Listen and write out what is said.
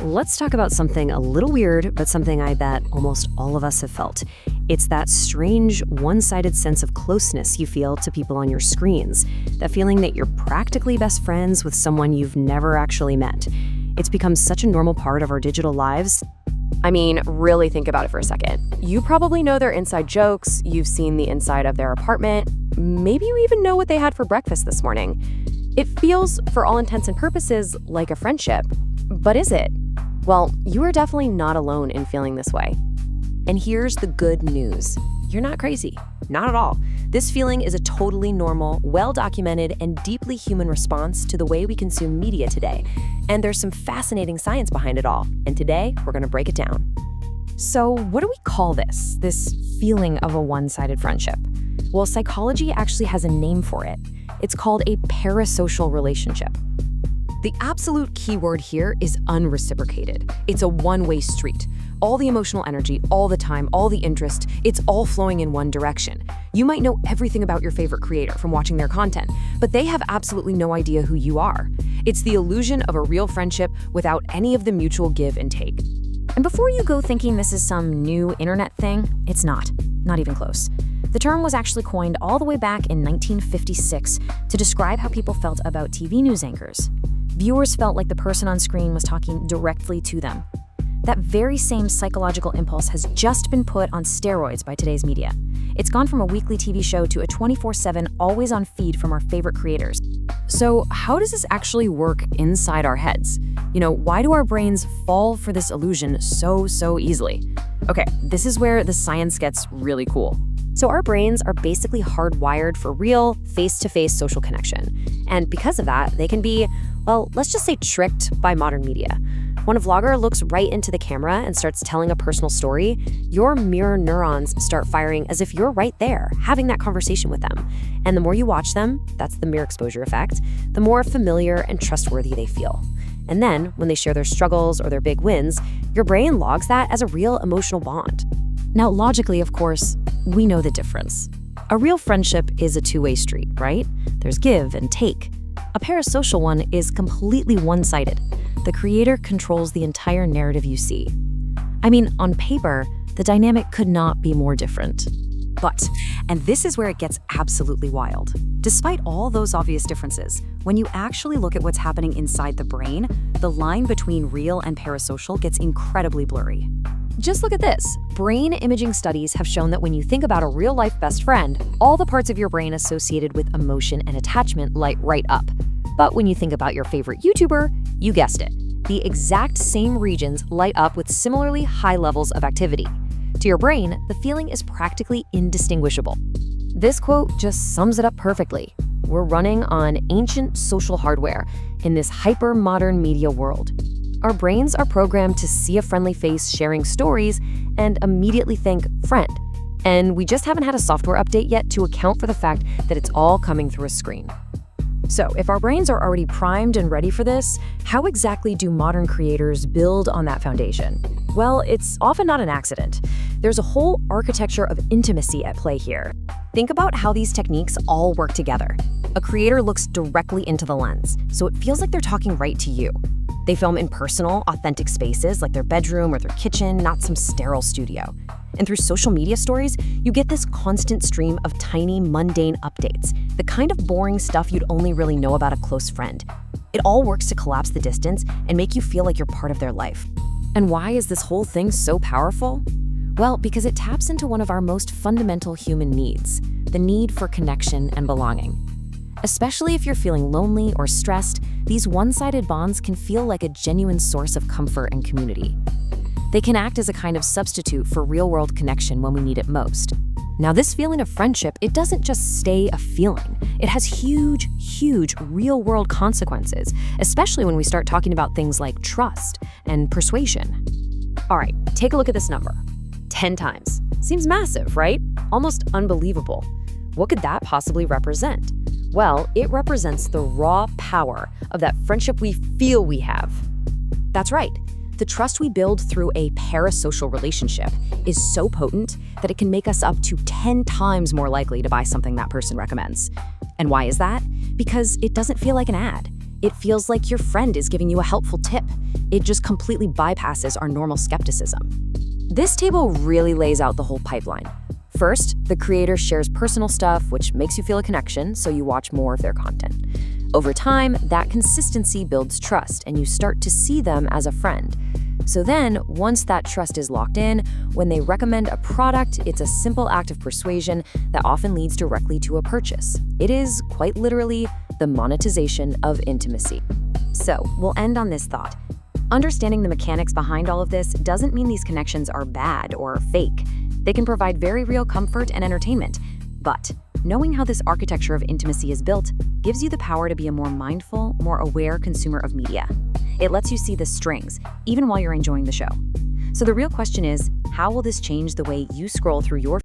Let's talk about something a little weird, but something I bet almost all of us have felt. It's that strange, one-sided sense of closeness you feel to people on your screens. That feeling that you're practically best friends with someone you've never actually met. It's become such a normal part of our digital lives. I mean, really think about it for a second. You probably know their inside jokes, you've seen the inside of their apartment, maybe you even know what they had for breakfast this morning. It feels, for all intents and purposes, like a friendship. But is it? Well, you are definitely not alone in feeling this way. And here's the good news. You're not crazy. Not at all. This feeling is a totally normal, well-documented, and deeply human response to the way we consume media today. And there's some fascinating science behind it all. And today, we're going to break it down. So what do we call this feeling of a one-sided friendship? Well, psychology actually has a name for it. It's called a parasocial relationship. The absolute key word here is unreciprocated. It's a one-way street. All the emotional energy, all the time, all the interest, it's all flowing in one direction. You might know everything about your favorite creator from watching their content, but they have absolutely no idea who you are. It's the illusion of a real friendship without any of the mutual give and take. And before you go thinking this is some new internet thing, it's not even close. The term was actually coined all the way back in 1956 to describe how people felt about TV news anchors. Viewers felt like the person on screen was talking directly to them. That very same psychological impulse has just been put on steroids by today's media. It's gone from a weekly TV show to a 24/7, always-on feed from our favorite creators. So how does this actually work inside our heads? Why do our brains fall for this illusion so easily? Okay, this is where the science gets really cool. So our brains are basically hardwired for real, face-to-face social connection. And because of that, they can be, well, let's just say tricked by modern media. When a vlogger looks right into the camera and starts telling a personal story, your mirror neurons start firing as if you're right there, having that conversation with them. And the more you watch them, that's the mirror exposure effect, the more familiar and trustworthy they feel. And then, when they share their struggles or their big wins, your brain logs that as a real emotional bond. Now, logically, of course, we know the difference. A real friendship is a two-way street, right? There's give and take. A parasocial one is completely one-sided. The creator controls the entire narrative you see. I mean, on paper, the dynamic could not be more different. But, and this is where it gets absolutely wild, despite all those obvious differences, when you actually look at what's happening inside the brain, the line between real and parasocial gets incredibly blurry. Just look at this. Brain imaging studies have shown that when you think about a real-life best friend, all the parts of your brain associated with emotion and attachment light right up. But when you think about your favorite YouTuber, you guessed it. The exact same regions light up with similarly high levels of activity. To your brain, the feeling is practically indistinguishable. This quote just sums it up perfectly. We're running on ancient social hardware in this hyper-modern media world. Our brains are programmed to see a friendly face sharing stories and immediately think, friend. And we just haven't had a software update yet to account for the fact that it's all coming through a screen. So if our brains are already primed and ready for this, how exactly do modern creators build on that foundation? Well, it's often not an accident. There's a whole architecture of intimacy at play here. Think about how these techniques all work together. A creator looks directly into the lens, so it feels like they're talking right to you. They film in personal, authentic spaces like their bedroom or their kitchen, not some sterile studio. And through social media stories, you get this constant stream of tiny, mundane updates, the kind of boring stuff you'd only really know about a close friend. It all works to collapse the distance and make you feel like you're part of their life. And why is this whole thing so powerful? Well, because it taps into one of our most fundamental human needs, the need for connection and belonging. Especially if you're feeling lonely or stressed, these one-sided bonds can feel like a genuine source of comfort and community. They can act as a kind of substitute for real-world connection when we need it most. Now, this feeling of friendship, it doesn't just stay a feeling. It has huge real-world consequences, especially when we start talking about things like trust and persuasion. All right, take a look at this number. 10 times. Seems massive, right? Almost unbelievable. What could that possibly represent? Well, it represents the raw power of that friendship we feel we have. That's right. The trust we build through a parasocial relationship is so potent that it can make us up to 10 times more likely to buy something that person recommends. And why is that? Because it doesn't feel like an ad. It feels like your friend is giving you a helpful tip, It just completely bypasses our normal skepticism. This table really lays out the whole pipeline. First, the creator shares personal stuff, which makes you feel a connection, so you watch more of their content. Over time, that consistency builds trust, and you start to see them as a friend. So then, once that trust is locked in, when they recommend a product, it's a simple act of persuasion that often leads directly to a purchase. It is, quite literally, the monetization of intimacy. So, we'll end on this thought. Understanding the mechanics behind all of this doesn't mean these connections are bad or fake. They can provide very real comfort and entertainment. But knowing how this architecture of intimacy is built gives you the power to be a more mindful, more aware consumer of media. It lets you see the strings, even while you're enjoying the show. So the real question is, how will this change the way you scroll through your